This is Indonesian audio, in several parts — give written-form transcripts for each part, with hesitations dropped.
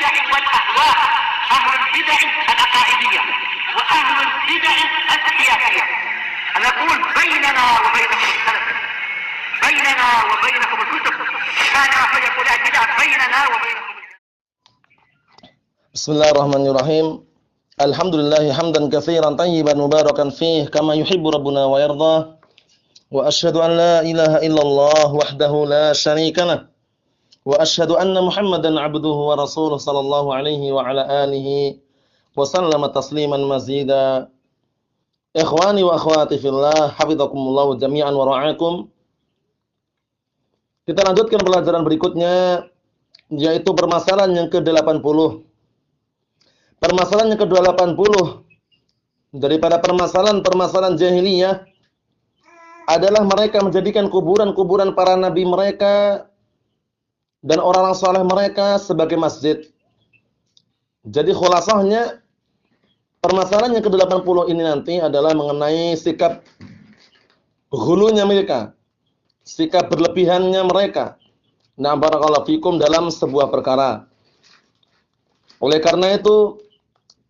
البدع والأهواء، أهل البدع العقائدية وأهل البدع السياسية. نقول بيننا وبينكم السلف، بيننا وبينكم الكتب، كان فيقول البدع بيننا وبينكم. Bismillahirrahmanirrahim. Alhamdulillahi hamdan katsiran tayyiban mubarakan fih kama yuhibbu rabbuna wa yardah. Wa asyhadu an la ilaha illallah wahdahu la syarika lah. Wa asyhadu anna Muhammadan abduhu wa rasuluh sallallahu alaihi wa ala alihi wa sallama tasliman mazida. Ikhwani wa akhwati fillah, hafizakumullah jami'an wa ra'akum. Kita lanjutkan pelajaran berikutnya, yaitu permasalahan yang ke-80. Permasalahan yang ke-80 daripada permasalahan jahiliyah adalah mereka menjadikan kuburan-kuburan para nabi mereka dan orang-orang saleh mereka sebagai masjid. Jadi khulasahnya permasalahan yang ke-80 ini nanti adalah mengenai sikap ghulunya mereka, sikap berlebihannya mereka. Nah, barakallahu fikum dalam sebuah perkara. Oleh karena itu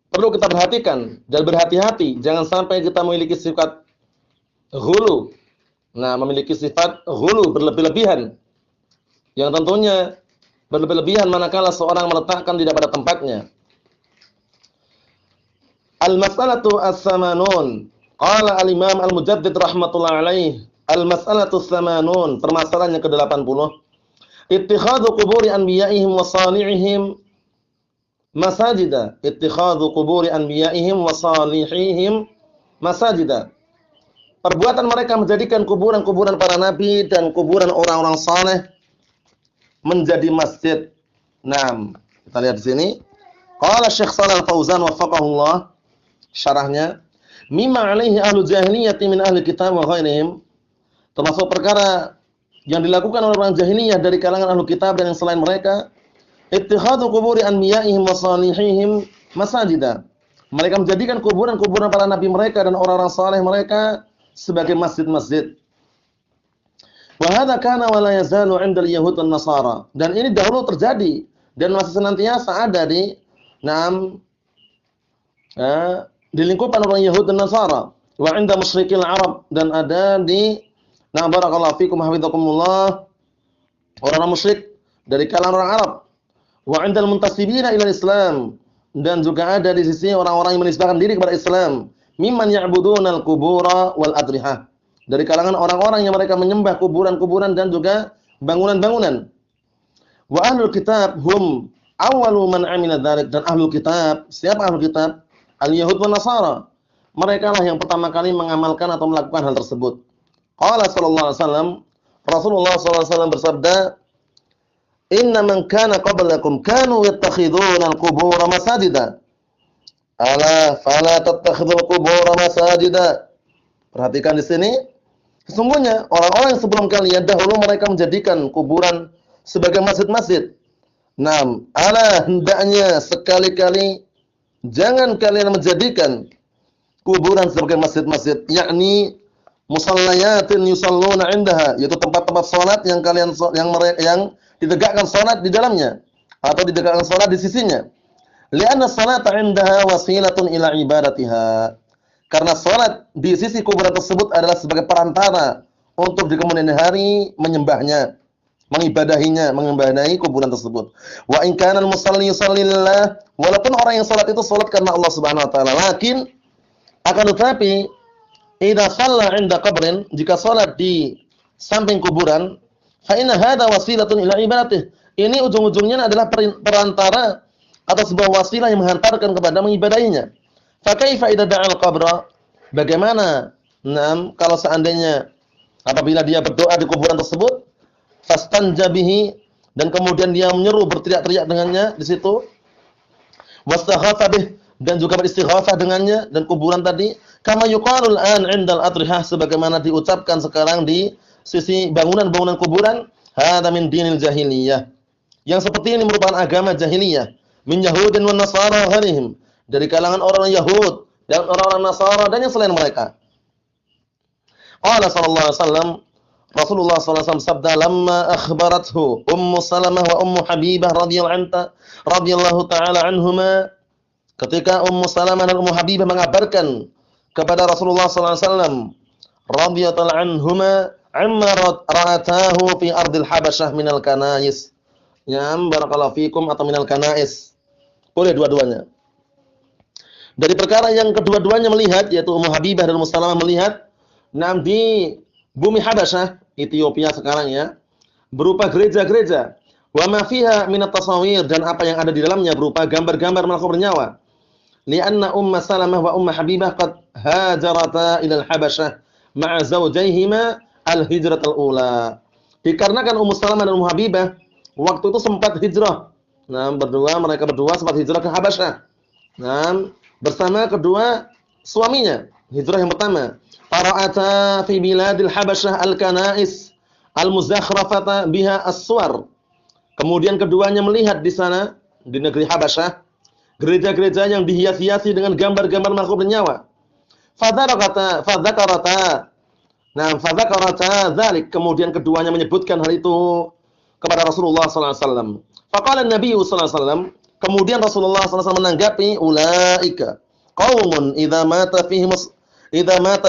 perlu kita perhatikan dan berhati-hati, jangan sampai kita memiliki sifat ghulu. Nah, memiliki sifat ghulu, berlebih-lebihan. Yang tentunya berlebih-lebihan manakala seorang meletakkan tidak pada tempatnya. Al-mas'alatu as-samanun. Qala al-Imam Al-Mujaddid rahmatullah alaih, al-mas'alatu as-samanun, permasalahan yang ke-80. Ittikhadhu quburi anbiya'ihim wa salihihim masajida. Ittikhadhu quburi anbiya'ihim wa salihihim masajida. Perbuatan mereka menjadikan kuburan-kuburan para nabi dan kuburan orang-orang saleh menjadi masjid. Nah, kita lihat di sini. Qala Syekh Shalal Fauzan waffaqahullah, syarahnya, mimma alaihi ahlu jahiliyah min ahli kitab wa ghairihim, termasuk perkara yang dilakukan oleh orang jahiliyah dari kalangan ahlu kitab dan yang selain mereka, ittihadu quburi anbiya'ihim wa salihihim masajida. Mereka menjadikan kuburan-kuburan para nabi mereka dan orang-orang saleh mereka sebagai masjid-masjid. Wa hadza kana wa la yazalu 'inda al-yahud wan nasara. Dan ini dahulu terjadi dan masih senantiasa ada di di lingkupan orang Yahud dan Nasara. Wa 'inda musyrikil Arab, dan ada di barakallahu fikum hafizakumullah orang-orang musyrik dari kalangan orang Arab. Wa 'indal muntasibina ila Islam, dan juga ada di sisi orang-orang yang menisbahkan diri kepada Islam. Mimman ya'budunal qubura wal adrihah, dari kalangan orang-orang yang mereka menyembah kuburan-kuburan dan juga bangunan-bangunan. Wa ahlul kitab hum awwalu man 'amila dzalik, dan ahlul kitab, siapa ahlul kitab? Al-Yahud wan Nasara. Mereka lah yang pertama kali mengamalkan atau melakukan hal tersebut. Qala sallallahu alaihi wasallam, Rasulullah sallallahu alaihi wasallam bersabda, "Inna man kana qablakum kanu yattakhiduna al-qubur masajida. Ala fala tattakhidul qubur masajida." Perhatikan di sini. Sesungguhnya orang-orang yang sebelum kalian dahulu mereka menjadikan kuburan sebagai masjid-masjid. Naam, ala hendaknya sekali-kali jangan kalian menjadikan kuburan sebagai masjid-masjid, yakni musallayatin yusalluna 'indaha, yaitu tempat-tempat salat yang yang ditegakkan salat di dalamnya atau ditegakkan salat di sisinya. Li'anna salata 'indaha wasilatun ila ibadatiha. Karena salat di sisi kuburan tersebut adalah sebagai perantara untuk di kemudian hari menyembahnya, mengibadahinya, mengibadahi kuburan tersebut. Wa in kana al-musalli yusalli lillah, walaupun orang yang salat itu salat karena Allah Subhanahu wa taala, lakin akan tetapi idza shalla 'inda qabrin, jika salat di samping kuburan, fa inna hadza wasilatun ila ibadatih. Ini ujung-ujungnya adalah perantara atau sebuah wasilah yang menghantarkan kepada mengibadahinya. Fa kaifa idza da'a al-qabra? Bagaimana kalau seandainya apabila dia berdoa di kuburan tersebut, fastanja bihi, dan kemudian dia menyeru berteriak-teriak dengannya di situ, wastaghatha bih, dan juga beristighatsah dengannya dan kuburan tadi, kama yuqalul an 'indal adrihah, sebagaimana diucapkan sekarang di sisi bangunan-bangunan kuburan, hadza min dinil jahiliyah. Yang seperti ini merupakan agama jahiliyah, min yahudin wan nasara ghairihim, dari kalangan orang Yahud dan orang-orang Nasara dan yang selain mereka. Qala sallallahu alaihi wasallam, Rasulullah SAW sabda, lamma akhbarathu Ummu Salamah wa Ummu Habibah radhiyallahu taala anhuma, ketika Ummu Salamah dan Ummu Habibah mengabarkan kepada Rasulullah SAW radhiyallahu anhuma amma ra'atahu fi ardil Habasyah minal kanais. Ya, barakallahu fikum, atau minal kanais. Boleh dua-duanya. Dari perkara yang kedua-duanya melihat, yaitu Ummu Habibah dan Ummu Salamah melihat, di bumi Habasyah, Ethiopia sekarang ya, berupa gereja-gereja, wa ma fiha minat tasawir, dan apa yang ada di dalamnya berupa gambar-gambar makhluk bernyawa. Lianna Ummu Salamah wa Ummu Habibah qad hajarata ila al-Habasyah ma'a zawjaihima al-hijratul ula. Dikarenakan Ummu Salamah dan Ummu Habibah waktu itu sempat hijrah. Mereka berdua sempat hijrah ke Habasyah. Bersama kedua suaminya. Hijrah yang pertama, fara'ata fi biladil Habasyah al-kanais al-muzakhrafata biha as-suwar. Kemudian keduanya melihat di sana, di negeri Habasyah, gereja-gereja yang dihias-hiasi dengan gambar-gambar makhluk bernyawa. Fadzakarata dzalik, kemudian keduanya menyebutkan hal itu kepada Rasulullah sallallahu alaihi wasallam. Faqala an-nabiy sallallahu alaihi wasallam, kemudian Rasulullah sallallahu alaihi wasallam menanggapi, ulaika qaumun idza mata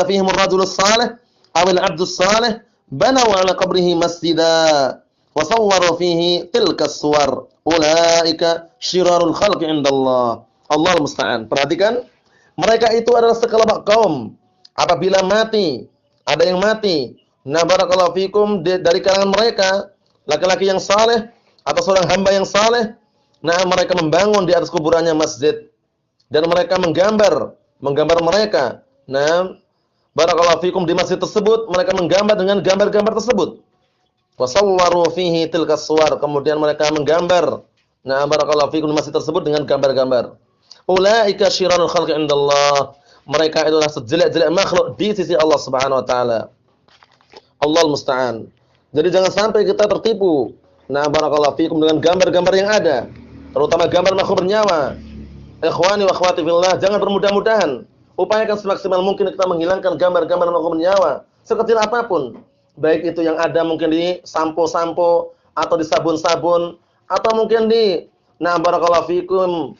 fihim ar-rajul as-salih aw al-'abd as-salih banaw 'ala qabrihi masjida wa sawwaru fihi tilka as-suwar. Ulaika syirarul khalqi 'indallah. Allahul musta'an. Perhatikan, mereka itu adalah sekelompok kaum apabila mati, ada yang mati, barakallahu fikum, dari kalangan mereka laki-laki yang saleh atau seorang hamba yang saleh, mereka membangun di atas kuburannya masjid dan mereka menggambar mereka. Barakallahu fikum, di masjid tersebut mereka menggambar dengan gambar-gambar tersebut. Wasawwaru fihi tilkas suwar, kemudian mereka menggambar barakallahu fikum di masjid tersebut dengan gambar-gambar. Ulaika syirarul khalqi 'indallah. Mereka itulah sejelek-jelek makhluk di sisi Allah Subhanahu wa taala. Allahul musta'an. Jadi jangan sampai kita tertipu. Barakallahu fikum, dengan gambar-gambar yang ada, terutama gambar makhluk bernyawa. Ikhwani wa akhwati fillah, jangan bermudah-mudahan. Upayakan semaksimal mungkin kita menghilangkan gambar-gambar makhluk bernyawa, sekecil apapun. Baik itu yang ada mungkin di sampo-sampo atau di sabun-sabun atau mungkin di barakallahu fikum,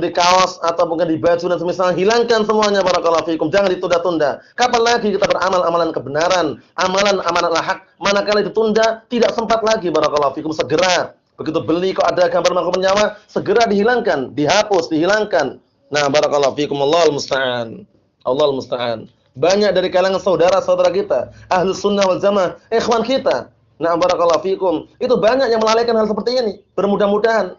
di kaos atau mungkin di baju dan semisal, hilangkan semuanya barakallahu fikum. Jangan ditunda-tunda. Kapan lagi kita beramal amalan kebenaran, amalan hak, manakala ditunda, tidak sempat lagi barakallahu fikum. Segera begitu beli kok ada gambar makhluk bernyawa, segera dihilangkan, dihapus, dihilangkan. Barakallahu fikum, Allahul musta'an. Allahul musta'an. Banyak dari kalangan saudara-saudara kita, Ahlus Sunnah wal Jamaah, ikhwan kita, barakallahu fikum, itu banyak yang melalaikan hal seperti ini. Bermudah-mudahan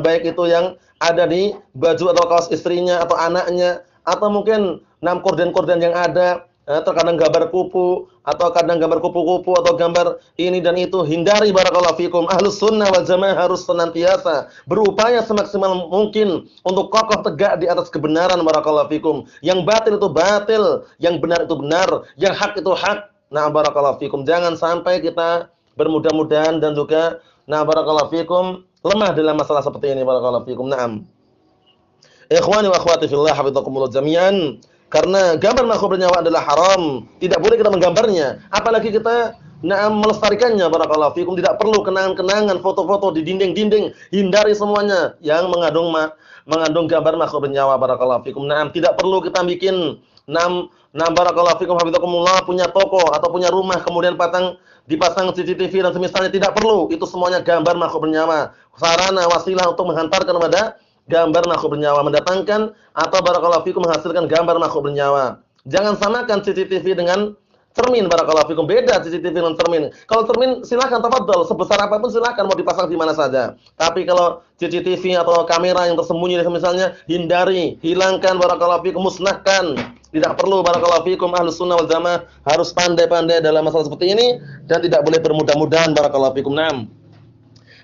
baik itu yang ada di baju atau kaos istrinya atau anaknya, atau mungkin korden-korden yang ada, terkadang gambar kupu atau kadang gambar kupu-kupu atau gambar ini dan itu, hindari barakallahu fikum. Ahlus Sunnah wal Jamaah harus senantiasa berupaya semaksimal mungkin untuk kokoh tegak di atas kebenaran barakallahu fikum. Yang batil itu batil, yang benar itu benar, yang hak itu hak. Barakallahu fikum. Jangan sampai kita bermudah-mudahan dan juga barakallahu fikum lemah dalam masalah seperti ini barakallahu fikum. Ikhwani wa akhwati fillah, hafizakumullah jami'an. Karena gambar makhluk bernyawa adalah haram, tidak boleh kita menggambarnya, apalagi kita melestarikannya barakallahu fikum. Tidak perlu kenangan-kenangan, foto-foto di dinding-dinding, hindari semuanya yang mengandung gambar makhluk bernyawa barakallahu fikum. Tidak perlu kita bikin barakallahu fikum hafizakumullah punya toko atau punya rumah kemudian dipasang CCTV dan semisalnya, tidak perlu. Itu semuanya gambar makhluk bernyawa, sarana wasilah untuk menghantarkan kepada gambar makhluk bernyawa, mendatangkan atau barakallahu fikum menghasilkan gambar makhluk bernyawa. Jangan samakan CCTV dengan cermin barakallahu fikum. Beda CCTV dengan cermin. Kalau cermin silakan tafadhol, sebesar apapun silakan mau dipasang di mana saja. Tapi kalau CCTV atau kamera yang tersembunyi misalnya, hindari, hilangkan barakallahu fikum, musnahkan. Tidak perlu barakallahu fikum. Ahlus Sunnah wal Jamaah harus pandai-pandai dalam masalah seperti ini dan tidak boleh bermudah-mudahan barakallahu fikum.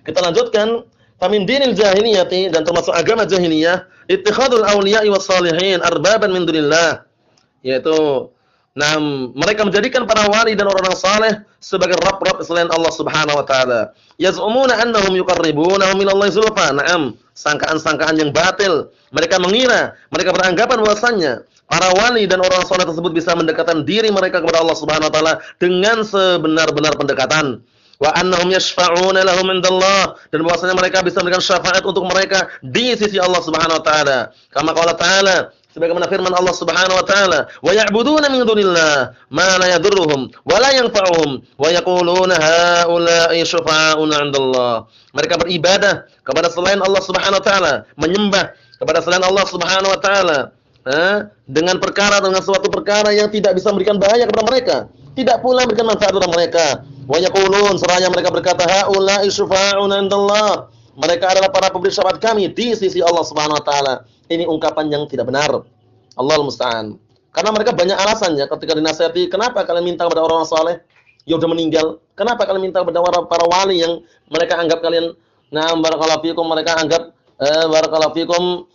Kita lanjutkan. Famin dinil jahiliyati, dan termasuk agama jahiliyah, ittikhadul awliya'i was salihin arbaban min dunillah, yaitu Nah, mereka menjadikan para wali dan orang-orang saleh sebagai rabb-rabb selain Allah Subhanahu wa taala. Yaz'umuna annahum yuqarribunahum ila Allah zulfa. Naam, sangkaan-sangkaan yang batil. Mereka mengira, mereka beranggapan bahwasannya para wali dan orang saleh tersebut bisa mendekatkan diri mereka kepada Allah Subhanahu wa taala dengan sebenar-benar pendekatan. Wa annahum yashfa'una lahum indallah, dan bahwasanya mereka bisa memberikan syafaat untuk mereka di sisi Allah Subhanahu wa taala. Kama qala ta'ala, sebagaimana firman Allah Subhanahu wa taala, "Wa ya'buduna min dunillah ma la yadurruhum wa la yanfa'uhum wa yaquluna haula'i syufa'auna 'indallah." Mereka beribadah kepada selain Allah Subhanahu wa taala, menyembah kepada selain Allah Subhanahu wa taala, dengan suatu perkara yang tidak bisa memberikan bahaya kepada mereka, tidak pula memberikan manfaat kepada mereka. Wa yaqulun, seraya mereka berkata, haula'i syufa'auna 'indallah. Mereka adalah para pemberi syafaat kami di sisi Allah Subhanahu wa taala. Ini ungkapan yang tidak benar. Allahul musta'an. Karena mereka banyak alasannya ketika dinasihati, kenapa kalian minta kepada orang saleh yang sudah meninggal? Kenapa kalian minta kepada para wali yang mereka anggap kalian, barakallahu fikum, mereka anggap barakallahu fikum,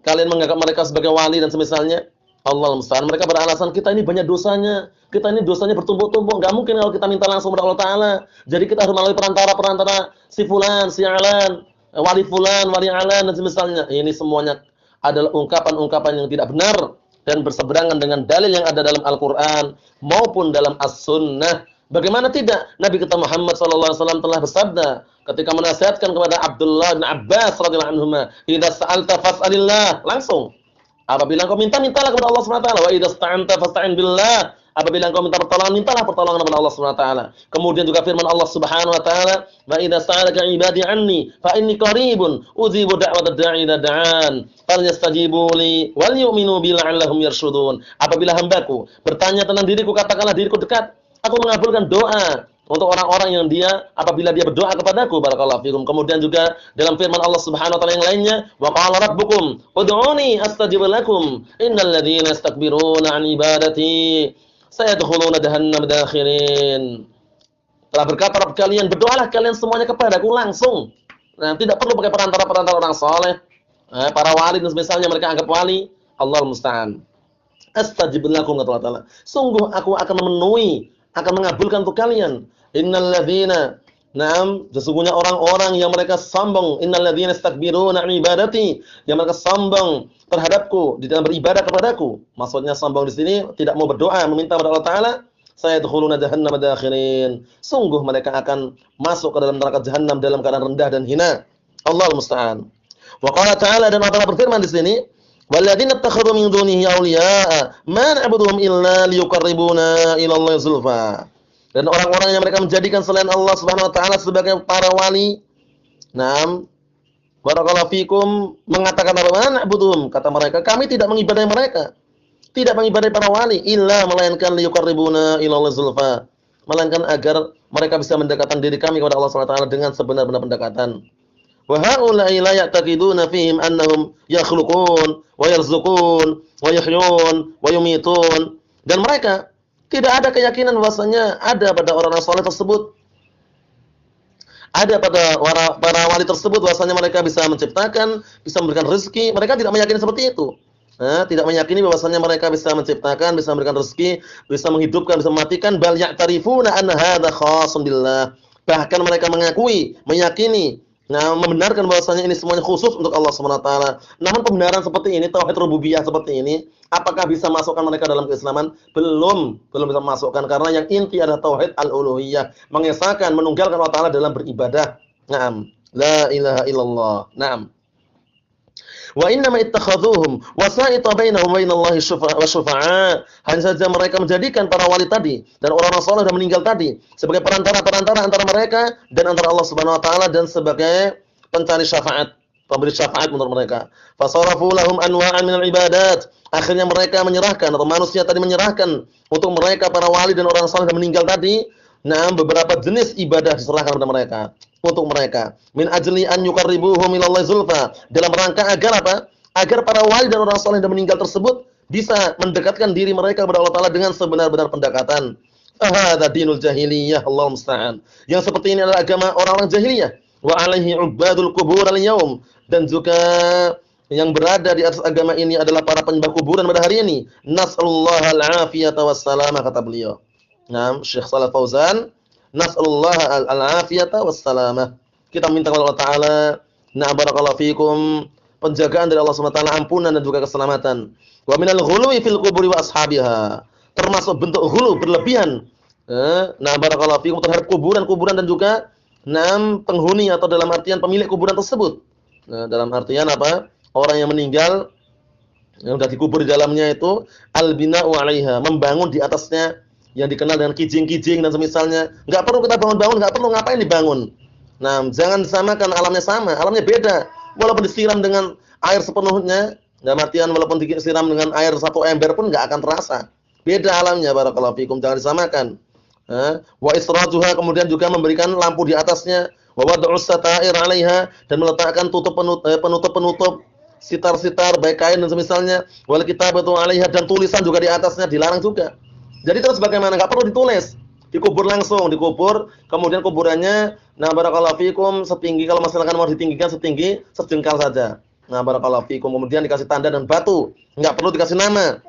kalian menganggap mereka sebagai wali dan semisalnya? Allahul musta'an. Mereka beralasan, kita ini banyak dosanya. Kita ini dosanya bertumpuk-tumpuk. Enggak mungkin kalau kita minta langsung kepada Allah taala. Jadi kita harus melalui perantara si fulan, si alan, wali fulan, wali alan dan semisalnya. Ini semuanya adalah ungkapan-ungkapan yang tidak benar dan berseberangan dengan dalil yang ada dalam Al-Qur'an maupun dalam As-Sunnah. Bagaimana tidak? Nabi kita Muhammad sallallahu alaihi wasallam telah bersabda ketika menasihatkan kepada Abdullah bin Abbas radhiyallahu anhuma, "Idza sa'alta fas'alillah." Langsung. Apabila engkau minta-mintalah kepada Allah Subhanahu wa taala. Wa idza sta'anta fasta'in billah. Apabila engkau minta pertolongan, mintalah pertolongan kepada Allah Subhanahu wa taala. Kemudian juga firman Allah Subhanahu wa taala, "Wa idza sa'alaka 'ibadi 'anni fa inni qaribun ujibu da'watad da'i idza da'an. Falyastajibu li wal yu'minu bi la'allahum yarshudun." Apabila hambaku bertanya tentang diriku, katakanlah diriku dekat. Aku mengabulkan doa untuk orang-orang yang apabila dia berdoa kepadaku. Barakallahu fikum. Kemudian juga dalam firman Allah Subhanahu wa taala yang lainnya, wa qala rabbukum ud'uni astajib lakum innal ladzina yastakbiruna 'an ibadati sayadkhuluna jahannam dakhirin. Telah berkata Rabb kalian, berdoalah kalian semuanya kepadaku langsung. Nah, tidak perlu pakai perantara orang saleh. Para wali dan misalnya mereka anggap wali. Allahul musta'an. Astajib lakum, kata Allah taala. Sungguh aku akan memenuhi, akan mengabulkan untuk kalian. Innal ladzina, sesungguhnya orang-orang yang mereka sombong, innal ladzina istakbiruna 'an ibadati, yang mereka sombong terhadapku di dalam beribadah kepadaku. Maksudnya sombong di sini tidak mau berdoa, meminta kepada Allah taala, sayadkhuluna jahannam dakhirin. Sungguh mereka akan masuk ke dalam neraka jahanam dalam keadaan rendah dan hina. Allahul musta'an. Wa qala ta'ala, dan Allah berfirman di sini, walladzina ittakhadhu min dunihi awliya'a ma na'buduhum illa liyuqarribuna ila Allah zulfa. Dan orang-orang yang mereka menjadikan selain Allah Subhanahu wa taala sebagai para wali. Barakallahu fikum, mengatakan apa? Na'buduhum, kata mereka, kami tidak mengibadahi mereka. Tidak mengibadahi para wali illa melainkan liyuqarribuna ila Allah zulfa. Melainkan agar mereka bisa mendekatkan diri kami kepada Allah Subhanahu wa taala dengan sebenar-benar pendekatan. Wa haula'i la ya'taqiduna fihim annahum yakhluqun wa yarzuqun wa yuhyun wa yumitun. Dan mereka tidak ada keyakinan bahwasanya ada pada orang-orang saleh tersebut, ada pada para wali tersebut bahwasanya mereka bisa menciptakan, bisa memberikan rezeki. Mereka tidak meyakini seperti itu. Tidak meyakini bahwasanya mereka bisa menciptakan, bisa memberikan rezeki, bisa menghidupkan, bisa mematikan. Bal ya'tarifuna anna hadza khassun billah. Bahkan mereka mengakui, meyakini, membenarkan bahwasanya ini semuanya khusus untuk Allah Subhanahu wa taala. Namun pembenaran seperti ini, tauhid rububiyah seperti ini, apakah bisa masukkan mereka dalam keislaman? Belum bisa masukkan, karena yang inti adalah tauhid al-uluhiyah, mengesahkan, menunggalkan Allah taala dalam beribadah. La ilaha illallah. Wa inna ma ittakhadhuhum wasa'ita bainahum wa bainallahi syufa'a. Hanya saja mereka menjadikan para wali tadi dan orang-orang saleh yang meninggal tadi sebagai perantara antara mereka dan antara Allah Subhanahu wa taala, dan sebagai pencari syafaat, pemberi syafaat menurut mereka. Fasarafu lahum anwa'an minal ibadat. Akhirnya mereka menyerahkan, atau manusia tadi menyerahkan untuk mereka para wali dan orang saleh yang meninggal tadi, beberapa jenis ibadah diserahkan kepada mereka. Untuk mereka, min ajli an yuqarribuhum ila Allah zulfa, dalam rangka agar apa? Agar para wali dan orang saleh yang meninggal tersebut bisa mendekatkan diri mereka kepada Allah taala dengan sebenar-benar pendekatan. Hadza dinul jahiliyah, Allahu musta'an. Yang seperti ini adalah agama orang-orang jahiliyah. Wa alaihi ubadul qubur al-yaum, dan juga yang berada di atas agama ini adalah para penyembah kuburan pada hari ini. Nas'alullahal afiyata wassalamah, kata beliau. Nah, Syekh Shalal Fauzan, nas'alullahal afiyata wassalamah. Kita minta kepada Allah Taala, na barakallahu fikum, penjagaan dari Allah Subhanahu wa taala, ampunan dan juga keselamatan. Wa minal ghuluwi fil quburi wa ashabiha. Termasuk bentuk ghulu, berlebihan. Nah, barakallahu fikum, terhadap kuburan-kuburan dan juga penghuni atau dalam artian pemilik kuburan tersebut. Nah, dalam artian apa? Orang yang meninggal yang sudah dikubur di dalamnya itu al-bina'u 'alaiha, membangun di atasnya, yang dikenal dengan kijing-kijing dan semisalnya. Enggak perlu kita bangun-bangun, enggak perlu ngapain dibangun. Nah, jangan disamakan, alamnya sama, alamnya beda. Walaupun disiram dengan air sepenuhnya, dalam artian walaupun disiram dengan air satu ember pun enggak akan terasa. Beda alamnya, barakallahu fikum, jangan disamakan. Wa israjuha, kemudian juga memberikan lampu di atasnya, wa wad'us satair 'alaiha, dan meletakkan penutup-penutup sitar-sitar baik kain dan semisalnya, wal kitabatu 'alaiha, dan tulisan juga di atasnya dilarang juga. Jadi terus bagaimana? Enggak perlu ditulis. Dikubur langsung, dikubur, kemudian kuburannya barakallahu fikum setinggi, kalau misalkan mau ditinggikan setinggi sejengkal saja. Barakallahu fikum, kemudian dikasih tanda dan batu, enggak perlu dikasih nama.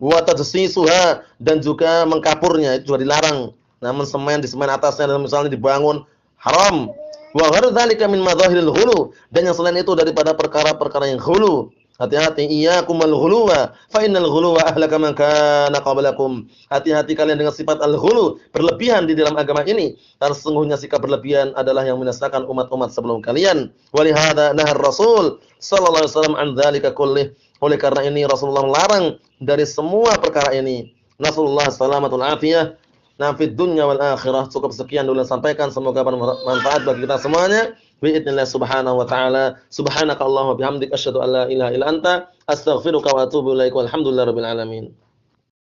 Wa tajsisuha, dan juga mengkapurnya itu juga dilarang. Mensemen, disemen atasnya dan misalnya dibangun, haram. Wa ghairu dzalika min madzahiril ghulu, dan yang selain itu daripada perkara-perkara yang ghulu. Hati-hati, iyyakumul ghuluwa fa innal ghuluwa ahlaka man kana qablakum. Hati-hati kalian dengan sifat al-ghulu, berlebihan di dalam agama ini. Karena sesungguhnya sikap berlebihan adalah yang membinasakan umat-umat sebelum kalian. Walihada nahar Rasul sallallahu alaihi wasallam an dzalika kullih. Oleh karena ini Rasulullah melarang dari semua perkara ini. Nasallallahu salamatul afiyah. Nafid dunya wal akhirah. Cukup sekian dulu sampaikan, semoga bermanfaat bagi kita semuanya. Bi'idznillah subhanahu wa ta'ala. Subhanakallahumma bihamdika asyhadu an la ilaha illa anta astaghfiruka wa atubu ilaik. Walhamdulillahirabbil alamin.